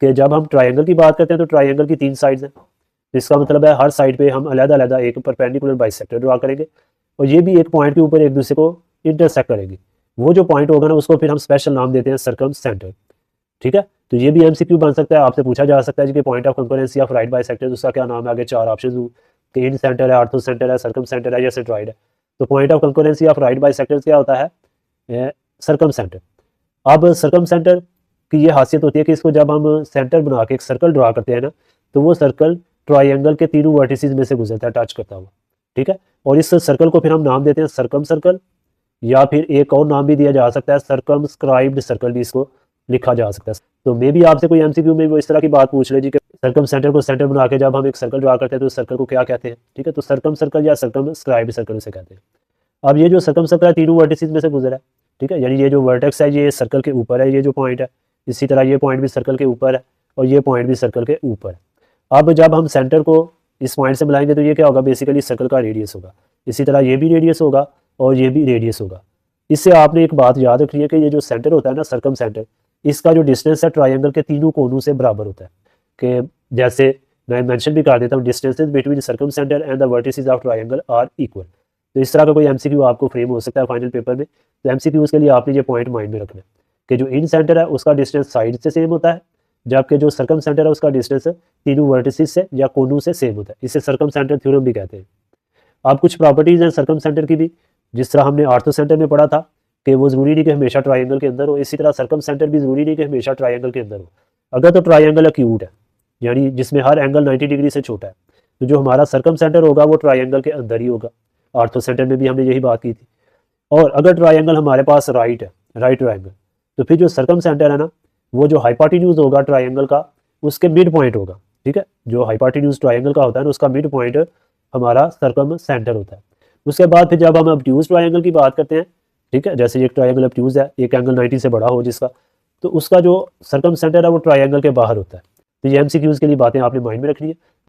कि जब हम ट्राइंगल की बात करते हैं तो ट्राइंगल की 3 साइड्स हैं, इसका मतलब है हर साइड पे हम अलग-अलग एक परपेंडिकुलर बाइसेक्टर ड्रा करेंगे और ये भी एक पॉइंट के ऊपर एक दूसरे को इंटरसेक्ट करेंगे। वो जो पॉइंट होगा ना उसको फिर हम स्पेशल नाम देते हैं सर्कमसेंटर। ठीक है, तो ये भी एमसीक्यू बन सकता है, आपसे पूछा जा सकता है कि point of concurrency of right bisector उसका क्या नाम है, आगे 4 ऑप्शन दूँ कि इन सेंटर है, आर्थो सेंटर है, सर्कमसेंटर है या सेंट्रॉइड है। तो point of concurrency of right bisector क्या होता है, सर्कमसेंटर। अब सर्कमसेंटर की ये खासियत होती है कि इसको जब हम सेंटर बना के एक सर्कल ड्रा करते हैं ना, तो वो सर्कल ट्राइंगल के तीनों वर्टिसेस में से गुजरता है टच करता हुआ। ठीक है, और इस सर्कल को फिर हम नाम देते हैं सर्कम सर्कल, या फिर एक और नाम भी दिया जा सकता है सर्कमस्क्राइब्ड सर्कल भी इसको लिखा जा सकता है। तो मे भी आपसे कोई एमसीक्यू में वो इस तरह की बात पूछ ले जी कि सर्कम सेंटर को सेंटर बना के जब हम एक सर्कल ड्रा करते हैं तो उस सर्कल को क्या कहते हैं। ठीक है, तो सर्कम सर्कल या सर्कमस्क्राइब्ड सर्कल उसे कहते हैं। अब ये जो सर्कम सर्कल है तीनों वर्टिसेस में से गुजरा है। ठीक है, यानी ये जो वर्टेक्स है ये सर्कल के ऊपर है, ये जो पॉइंट है, इसी तरह ये पॉइंट भी सर्कल के ऊपर है और ये पॉइंट भी सर्कल के ऊपर है। अब जब हम सेंटर को इस पॉइंट से मिलाएंगे तो ये क्या होगा, बेसिकली सर्कल का रेडियस होगा। इसी तरह ये भी रेडियस होगा और ये भी रेडियस होगा। इससे आपने एक बात याद रखनी है कि ये जो सेंटर होता है ना, सर्कम सेंटर, इसका जो डिस्टेंस है ट्राइंगल के तीनों कोनों से बराबर होता है। कि जैसे मैं मेंशन भी कर देता हूँ, distances between circumcentre and the vertices of triangle are equal. तो इस तरह का कोई एमसीक्यू आपको फ्रेम हो सकता है फाइनल पेपर में। तो एमसीक्यूज के लिए आपने ये पॉइंट माइंड में रखना है कि जो इन सेंटर है उसका डिस्टेंस साइड से सेम होता है, जबकि जो सर्कम सेंटर है उसका डिस्टेंस तीनों वर्टिसेस से या कोनों से सेम होता है। इसे सर्कम सेंटर थ्योरम भी कहते हैं। अब कुछ प्रॉपर्टीज़ हैं सर्कम सेंटर की भी, जिस तरह हमने आर्थो सेंटर में पढ़ा था कि वो ज़रूरी नहीं कि हमेशा ट्राइंगल के अंदर हो, इसी तरह सर्कम सेंटर भी ज़रूरी नहीं कि हमेशा ट्राइंगल के अंदर हो। अगर तो ट्राइंगल एक्यूट है, यानी जिसमें हर एंगल 90 डिग्री से छोटा है, तो जो हमारा सर्कम सेंटर होगा वो ट्राइंगल के अंदर ही होगा। आर्थो सेंटर में भी हमने यही बात की थी। और अगर ट्राइंगल हमारे पास राइट है, राइट ट्राइंगल, तो फिर जो सर्कम सेंटर है ना, वो जो हाइपोटेन्यूज होगा ट्राइंगल का उसके मिड पॉइंट होगा। ठीक है, जो हाइपोटेन्यूज ट्राइंगल का होता है ना उसका मिड पॉइंट हमारा सर्कम सेंटर होता है। उसके बाद फिर जब हम ऑब्ट्यूज ट्राइंगल की बात करते हैं, ठीक है, जैसे एक ट्राइंगल ऑब्ट्यूज है, एक एंगल 90 से बड़ा हो जिसका, तो उसका जो सर्कम सेंटर है वो ट्राइंगल के बाहर होता है। तो ये एमसीक्यूज के लिए बातें आपने माइंड में रखनी है।